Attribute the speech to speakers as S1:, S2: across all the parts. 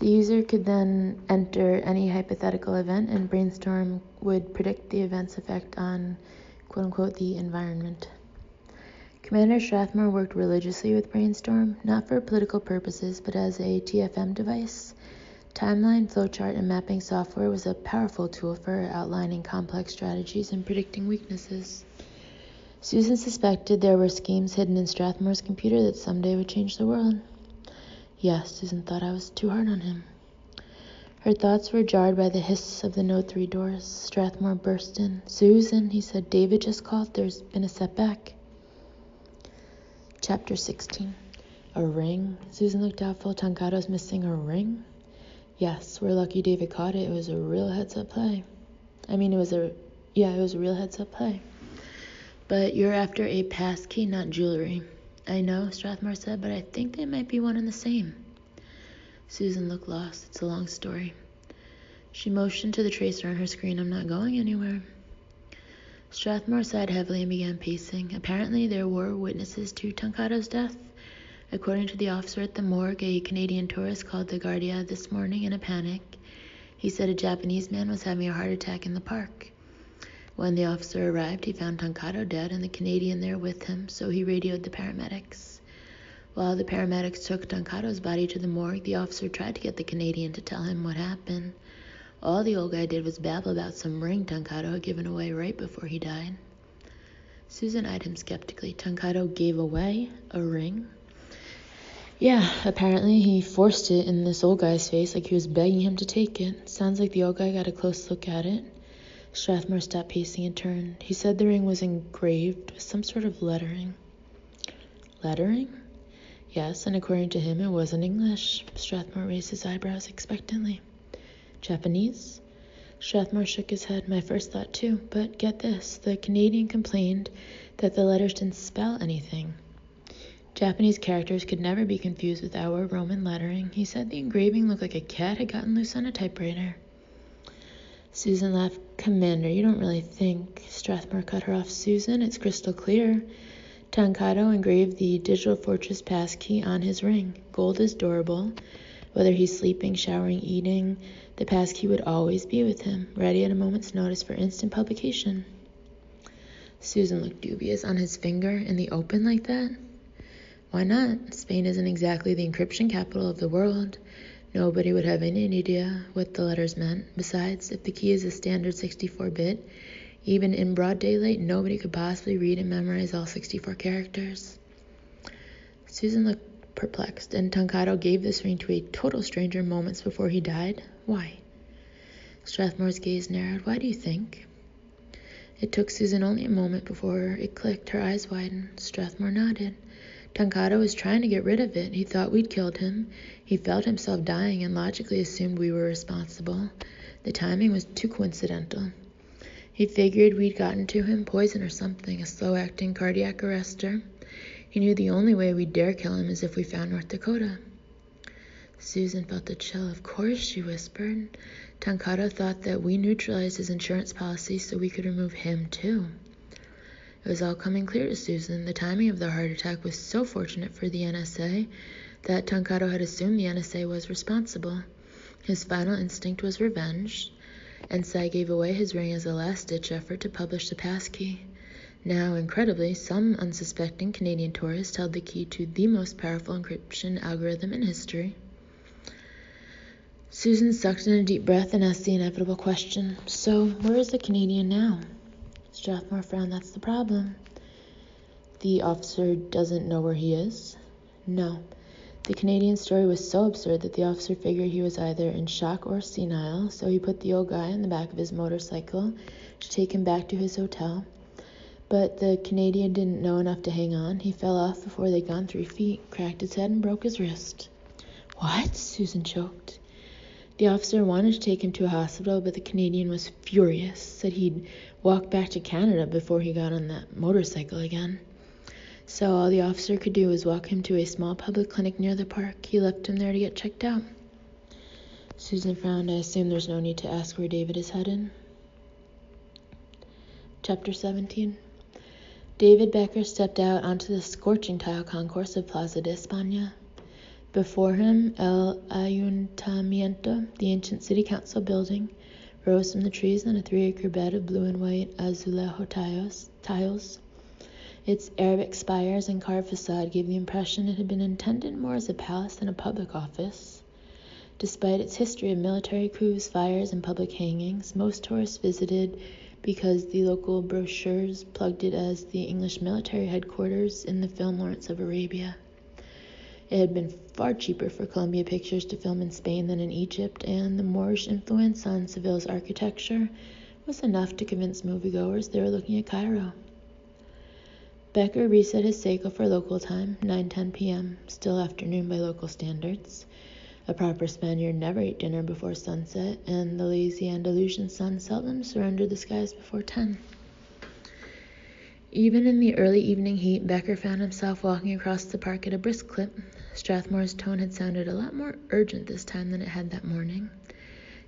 S1: The user could then enter any hypothetical event, and Brainstorm would predict the event's effect on, quote-unquote, the environment. Commander Strathmore worked religiously with Brainstorm, not for political purposes, but as a TFM device. Timeline, flowchart, and mapping software was a powerful tool for outlining complex strategies and predicting weaknesses. Susan suspected there were schemes hidden in Strathmore's computer that someday would change the world. Yes, Susan thought I was too hard on him. Her thoughts were jarred by the hiss of the Note 3 doors. Strathmore burst in. "Susan," he said, "David just called. There's been a setback." Chapter 16. A ring? Susan looked doubtful. "Tonkado's missing a ring?" "Yes, we're lucky David caught it. It was a real heads-up play." It was a real heads-up play. "But you're after a passkey, not jewelry." "I know," Strathmore said, "but I think they might be one and the same." Susan looked lost. "It's a long story." She motioned to the tracer on her screen. "I'm not going anywhere." Strathmore sighed heavily and began pacing. Apparently, there were witnesses to Tonkado's death. According to the officer at the morgue, a Canadian tourist called the Guardia this morning in a panic. He said a Japanese man was having a heart attack in the park. When the officer arrived, he found Tonkado dead and the Canadian there with him, so he radioed the paramedics. While the paramedics took Tonkado's body to the morgue, the officer tried to get the Canadian to tell him what happened. All the old guy did was babble about some ring Tonkado had given away right before he died. Susan eyed him skeptically. "Tonkado gave away a ring?" "Yeah, apparently he forced it in this old guy's face like he was begging him to take it. Sounds like the old guy got a close look at it." Strathmore stopped pacing and turned. He said the ring was engraved with some sort of lettering. Lettering? Yes, and according to him, it wasn't English. Strathmore raised his eyebrows expectantly. Japanese? Strathmore shook his head. "My first thought, too. But get this. The Canadian complained that the letters didn't spell anything. Japanese characters could never be confused with our Roman lettering. He said the engraving looked like a cat had gotten loose on a typewriter." Susan laughed. "Commander, you don't really think..." Strathmore cut her off. "Susan, it's crystal clear. Tonkado engraved the Digital Fortress passkey on his ring. Gold is durable. Whether he's sleeping, showering, eating, the passkey would always be with him, ready at a moment's notice for instant publication." Susan looked dubious. "On his finger, in the open like that?" "Why not? Spain isn't exactly the encryption capital of the world. Nobody would have any idea what the letters meant. Besides, if the key is a standard 64-bit, even in broad daylight, nobody could possibly read and memorize all 64 characters." Susan looked perplexed. "And Tonkado gave this ring to a total stranger moments before he died? Why?" Strathmore's gaze narrowed. "Why do you think?" It took Susan only a moment before it clicked. Her eyes widened. Strathmore nodded. "Tonkado was trying to get rid of it. He thought we'd killed him. He felt himself dying and logically assumed we were responsible. The timing was too coincidental. He figured we'd gotten to him, poison or something, a slow-acting cardiac arrestor. He knew the only way we'd dare kill him is if we found North Dakota." Susan felt a chill. "Of course," she whispered. "Tonkado thought that we neutralized his insurance policy so we could remove him, too." It was all coming clear to Susan. The timing of the heart attack was so fortunate for the NSA that Tonkado had assumed the NSA was responsible. His final instinct was revenge, and Sai gave away his ring as a last-ditch effort to publish the passkey. Now, incredibly, some unsuspecting Canadian tourist held the key to the most powerful encryption algorithm in history. Susan sucked in a deep breath and asked the inevitable question. "So, where is the Canadian now?" Strathmore frowned. "That's the problem." "The officer doesn't know where he is?" "No. The Canadian story was so absurd that the officer figured he was either in shock or senile, so he put the old guy in the back of his motorcycle to take him back to his hotel. But the Canadian didn't know enough to hang on. He fell off before they'd gone 3 feet, cracked his head, and broke his wrist." "What?" Susan choked. The officer wanted to take him to a hospital, but the Canadian was furious, said he'd walk back to Canada before he got on that motorcycle again. So all the officer could do was walk him to a small public clinic near the park. He left him there to get checked out. Susan frowned. "I assume there's no need to ask where David is headed." Chapter 17. David Becker stepped out onto the scorching tile concourse of Plaza de España. Before him, El Ayuntamiento, the ancient city council building, rose from the trees on a 3-acre bed of blue and white azulejo tiles. Its Arabic spires and carved facade gave the impression it had been intended more as a palace than a public office. Despite its history of military coups, fires, and public hangings, most tourists visited because the local brochures plugged it as the English military headquarters in the film Lawrence of Arabia. It had been far cheaper for Columbia Pictures to film in Spain than in Egypt, and the Moorish influence on Seville's architecture was enough to convince moviegoers they were looking at Cairo. Becker reset his Seiko for local time, 9:10 p.m., still afternoon by local standards. A proper Spaniard never ate dinner before sunset, and the lazy Andalusian sun seldom surrendered the skies before 10. Even in the early evening heat, Becker found himself walking across the park at a brisk clip. Strathmore's tone had sounded a lot more urgent this time than it had that morning.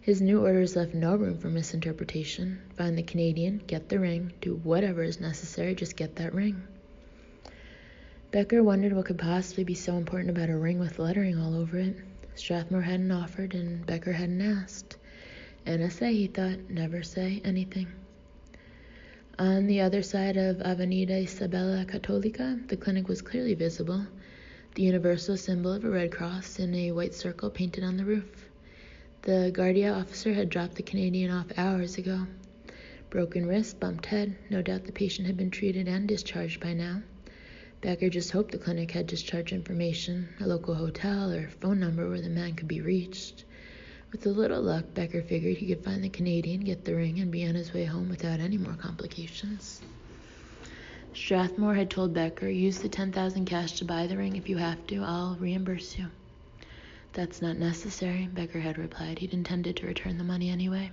S1: His new orders left no room for misinterpretation. Find the Canadian, get the ring, do whatever is necessary, just get that ring. Becker wondered what could possibly be so important about a ring with lettering all over it. Strathmore hadn't offered, and Becker hadn't asked. NSA, he thought, never say anything. On the other side of Avenida Isabella Católica, the clinic was clearly visible, the universal symbol of a red cross in a white circle painted on the roof. The Guardia officer had dropped the Canadian off hours ago. Broken wrist, bumped head, no doubt the patient had been treated and discharged by now. Becker just hoped the clinic had discharge information, a local hotel or phone number where the man could be reached. With a little luck, Becker figured he could find the Canadian, get the ring, and be on his way home without any more complications. Strathmore had told Becker, use the $10,000 cash to buy the ring if you have to, I'll reimburse you. That's not necessary, Becker had replied. He'd intended to return the money anyway.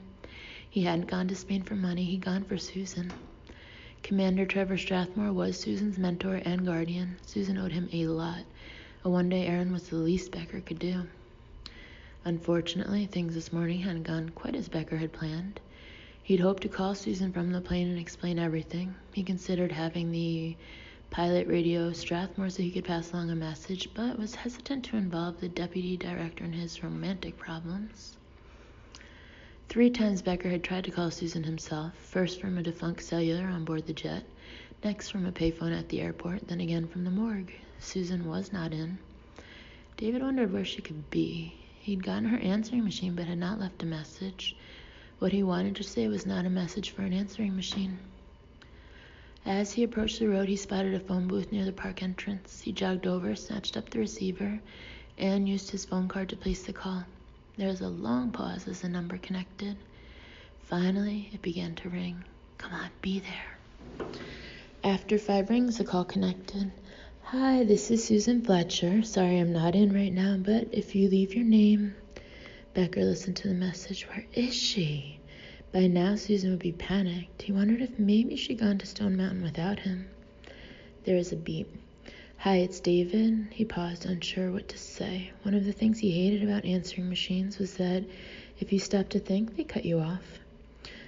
S1: He hadn't gone to Spain for money, he'd gone for Susan. Commander Trevor Strathmore was Susan's mentor and guardian. Susan owed him a lot. A one-day errand was the least Becker could do. Unfortunately, things this morning hadn't gone quite as Becker had planned. He'd hoped to call Susan from the plane and explain everything. He considered having the pilot radio Strathmore so he could pass along a message, but was hesitant to involve the deputy director in his romantic problems. 3 times Becker had tried to call Susan himself, first from a defunct cellular on board the jet, next from a payphone at the airport, then again from the morgue. Susan was not in. David wondered where she could be. He'd gotten her answering machine but had not left a message. What he wanted to say was not a message for an answering machine. As he approached the road, he spotted a phone booth near the park entrance. He jogged over, snatched up the receiver, and used his phone card to place the call. There was a long pause as the number connected. Finally, it began to ring. Come on, be there. After 5 rings, the call connected. Hi, this is Susan Fletcher. Sorry I'm not in right now, but if you leave your name... Becker listened to the message. Where is she? By now, Susan would be panicked. He wondered if maybe she'd gone to Stone Mountain without him. There was a beep. Hi, it's David. He paused, unsure what to say. One of the things he hated about answering machines was that if you stopped to think, they cut you off.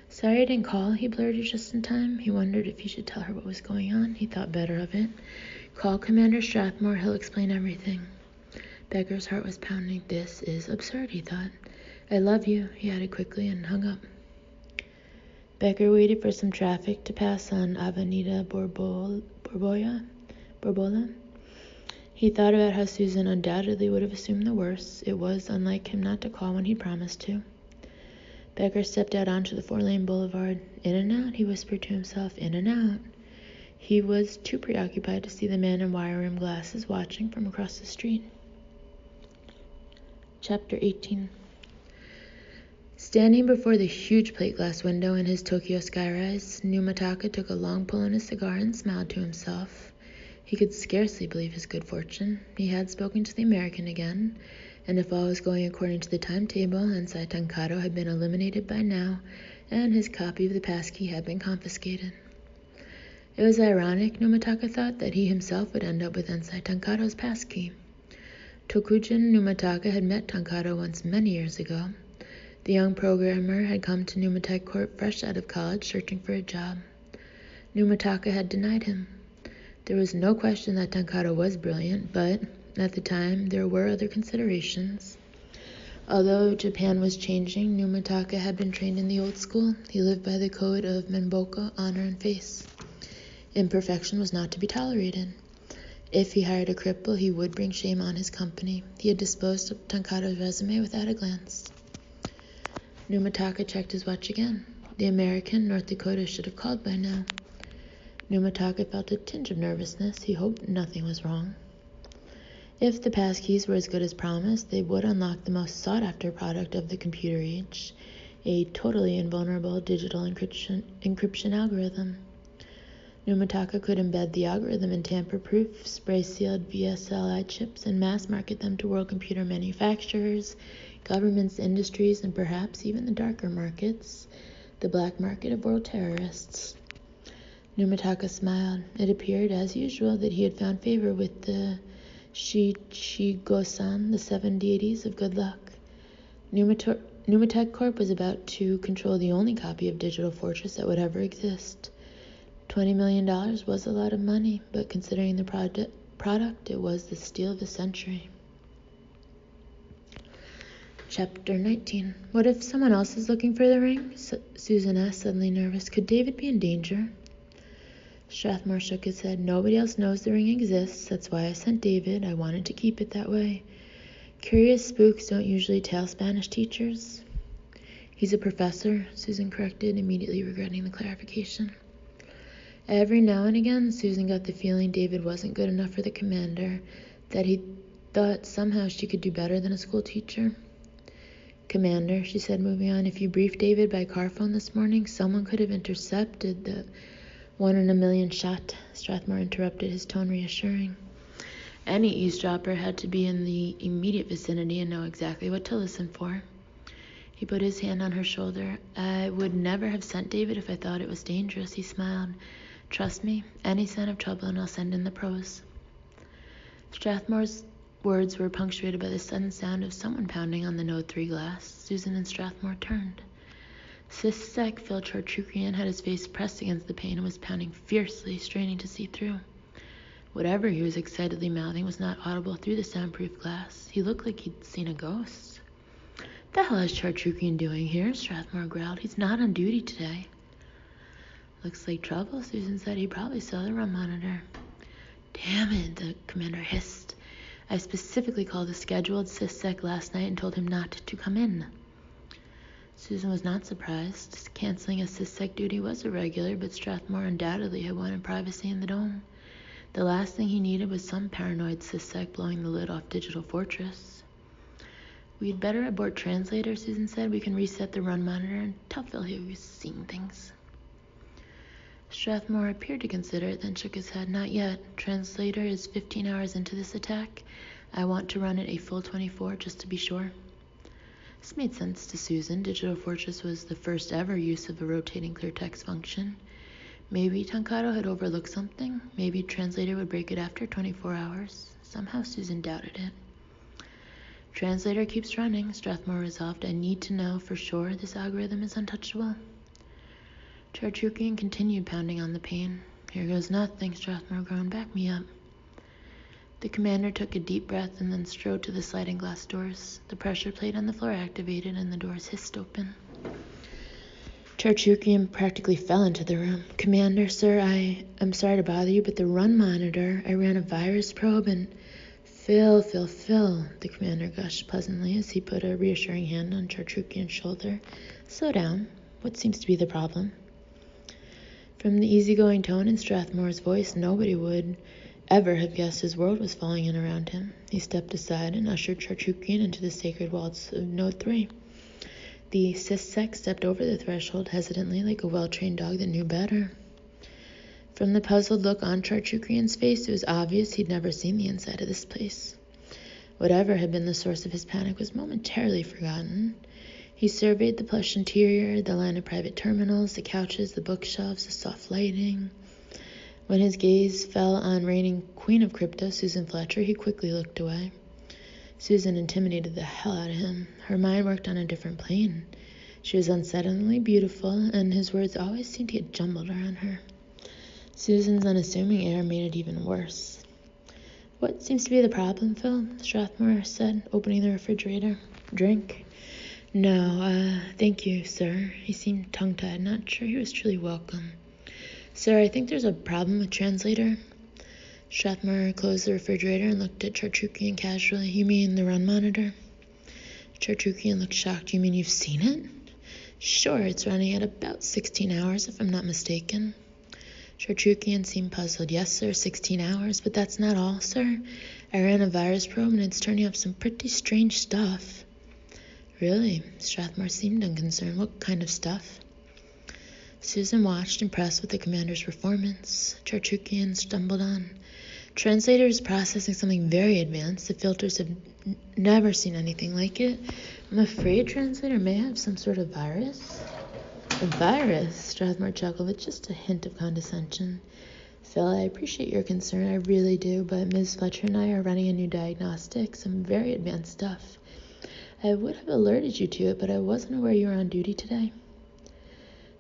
S1: Sorry I didn't call, he blurted just in time. He wondered if he should tell her what was going on. He thought better of it. Call Commander Strathmore, he'll explain everything. Becker's heart was pounding. This is absurd, he thought. I love you, he added quickly and hung up. Becker waited for some traffic to pass on Avenida Borbola. He thought about how Susan undoubtedly would have assumed the worst. It was unlike him not to call when he'd promised to. Becker stepped out onto the 4-lane boulevard. In and out, he whispered to himself, in and out. He was too preoccupied to see the man in wire-rimmed glasses watching from across the street. Chapter 18. Standing before the huge plate glass window in his Tokyo skyrise, Numataka took a long pull on his cigar and smiled to himself. He could scarcely believe his good fortune. He had spoken to the American again, and if all was going according to the timetable, Ensai Tankado had been eliminated by now, and his copy of the passkey had been confiscated. It was ironic, Numataka thought, that he himself would end up with Ensai Tankado's passkey. Tokujin Numataka had met Tankado once many years ago. The young programmer had come to Numatech Corp fresh out of college, searching for a job. Numataka had denied him. There was no question that Tankado was brilliant, but At the time, there were other considerations. Although Japan was changing, Numitaka had been trained in the old school. He lived by the code of Menboku, honor and face. Imperfection was not to be tolerated. If he hired a cripple, he would bring shame on his company. He had disposed of Tankado's resume without a glance. Numitaka checked his watch again. The American, North Dakota, should have called by now. Numitaka felt a tinge of nervousness. He hoped nothing was wrong. If the passkeys were as good as promised, they would unlock the most sought-after product of the computer age, a totally invulnerable digital encryption algorithm. Numitaka could embed the algorithm in tamper-proof, spray-sealed VSLI chips and mass-market them to world computer manufacturers, governments, industries, and perhaps even the darker markets, the black market of world terrorists. Numitaka smiled. It appeared, as usual, that he had found favor with the Shichigo-san, the 7 deities of good luck. Numitech Corp was about to control the only copy of Digital Fortress that would ever exist. $20 million was a lot of money, but considering the product, it was the steal of the century. Chapter 19. What if someone else is looking for the ring? Susan asked, suddenly nervous. Could David be in danger? Strathmore shook his head. Nobody else knows the ring exists. That's why I sent David. I wanted to keep it that way. Curious spooks don't usually tell Spanish teachers. He's a professor, Susan corrected, immediately regretting the clarification. Every now and again, Susan got the feeling David wasn't good enough for the commander, that he thought somehow she could do better than a school teacher. Commander, she said, moving on, if you briefed David by car phone this morning, someone could have intercepted the 1 in a million shot. Strathmore interrupted, his tone reassuring. Any eavesdropper had to be in the immediate vicinity and know exactly what to listen for. He put his hand on her shoulder. I would never have sent David if I thought it was dangerous, he smiled. Trust me, any sign of trouble and I'll send in the pros. Strathmore's words were punctuated by the sudden sound of someone pounding on the Node 3 glass. Susan and Strathmore turned. Sisek Filcharchukian had his face pressed against the pane and was pounding fiercely, straining to see through. Whatever he was excitedly mouthing was not audible through the soundproof glass. He looked like he'd seen a ghost. The hell is Charchukian doing here? Strathmore growled. He's not on duty today. Looks like trouble, Susan said. He probably saw the room monitor. Damn it, the commander hissed. I specifically called the scheduled Sisek last night and told him not to come in. Susan was not surprised. Canceling a Sisek duty was irregular, but Strathmore undoubtedly had wanted privacy in the dome. The last thing he needed was some paranoid Sisek blowing the lid off Digital Fortress. We'd better abort translator, Susan said. We can reset the run monitor and tell Phil he was seeing things. Strathmore appeared to consider it, then shook his head. Not yet. Translator is 15 hours into this attack. I want to run it a full 24 just to be sure. This made sense to Susan. Digital Fortress was the first ever use of a rotating clear text function. Maybe Tankado had overlooked something. Maybe Translator would break it after 24 hours. Somehow Susan doubted it. Translator keeps running, Strathmore resolved. I need to know for sure this algorithm is untouchable. Charchukian continued pounding on the pane. Here goes nothing, Strathmore groaned. Back me up. The commander took a deep breath and then strode to the sliding glass doors. The pressure plate on the floor activated and the doors hissed open. Charchukian practically fell into the room. Commander, sir, I am sorry to bother you, but the run monitor, I ran a virus probe and... Phil, the commander gushed pleasantly as he put a reassuring hand on Charchukian's shoulder. Slow down. What seems to be the problem? From the easygoing tone in Strathmore's voice, nobody would ever have guessed his world was falling in around him. He stepped aside and ushered Charchukian into the sacred walls of Node 3. The Sisek stepped over the threshold hesitantly like a well-trained dog that knew better. From the puzzled look on Charchukian's face, it was obvious he'd never seen the inside of this place. Whatever had been the source of his panic was momentarily forgotten. He surveyed the plush interior, the line of private terminals, the couches, the bookshelves, the soft lighting. When his gaze fell on reigning queen of crypto, Susan Fletcher, he quickly looked away. Susan intimidated the hell out of him. Her mind worked on a different plane. She was unsettlingly beautiful, and his words always seemed to get jumbled around her. Susan's unassuming air made it even worse. What seems to be the problem, Phil? Strathmore said, opening the refrigerator. Drink? No, thank you, sir. He seemed tongue-tied, not sure he was truly welcome. Sir, I think there's a problem with translator. Strathmore closed the refrigerator and looked at Chartrukian casually. You mean the run monitor? Chartrukian looked shocked. You mean you've seen it? Sure, it's running at about 16 hours, if I'm not mistaken. Chartrukian seemed puzzled. Yes, sir, 16 hours, but that's not all, sir. I ran a virus probe and it's turning up some pretty strange stuff. Really? Strathmore seemed unconcerned. What kind of stuff? Susan watched, impressed with the commander's performance. Chartrukian stumbled on. Translator is processing something very advanced. The filters have never seen anything like it. I'm afraid Translator may have some sort of virus. A virus? Strathmore chuckled with just a hint of condescension. Phil, I appreciate your concern, I really do, but Ms. Fletcher and I are running a new diagnostic, some very advanced stuff. I would have alerted you to it, but I wasn't aware you were on duty today.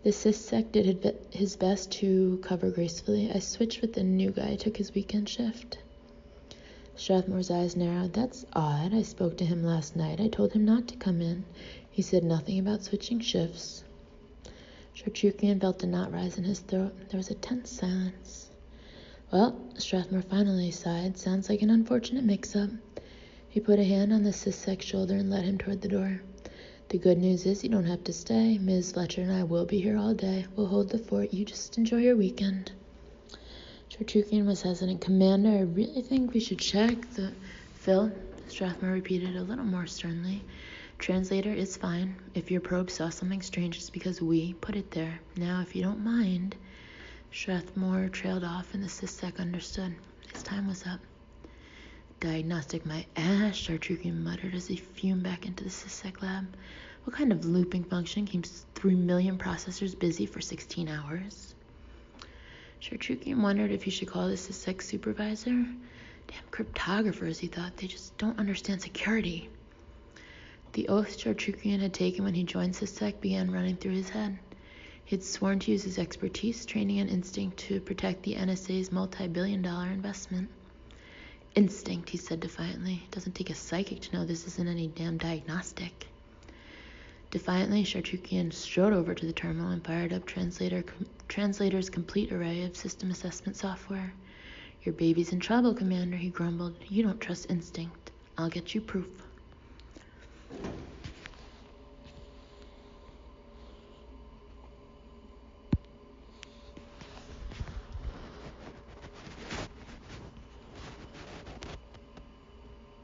S1: The CysSec did his best to cover gracefully. I switched with the new guy, took his weekend shift. Strathmore's eyes narrowed. That's odd. I spoke to him last night. I told him not to come in. He said nothing about switching shifts. Chartrukian felt a knot rise in his throat. There was a tense silence. Well, Strathmore finally sighed. Sounds like an unfortunate mix-up. He put a hand on the CysSec's shoulder and led him toward the door. The good news is you don't have to stay. Ms. Fletcher and I will be here all day. We'll hold the fort. You just enjoy your weekend. Chartrukian was hesitant. Commander, I really think we should check the... Phil, Strathmore repeated a little more sternly. Translator, it's fine. If your probe saw something strange, it's because we put it there. Now, if you don't mind... Strathmore trailed off and the CysSec understood. His time was up. Diagnostic my ass, Chartrukian muttered as he fumed back into the CysSec lab. What kind of looping function keeps 3 million processors busy for 16 hours? Chartrukian wondered if he should call the CysSec supervisor. Damn cryptographers, he thought. They just don't understand security. The oath Chartrukian had taken when he joined CysSec began running through his head. He had sworn to use his expertise, training, and instinct to protect the NSA's multi-billion-dollar investment. Instinct, he said defiantly. It doesn't take a psychic to know this isn't any damn diagnostic. Defiantly, Chartrukian strode over to the terminal and fired up Translator's complete array of system assessment software. Your baby's in trouble, Commander, he grumbled. You don't trust instinct. I'll get you proof.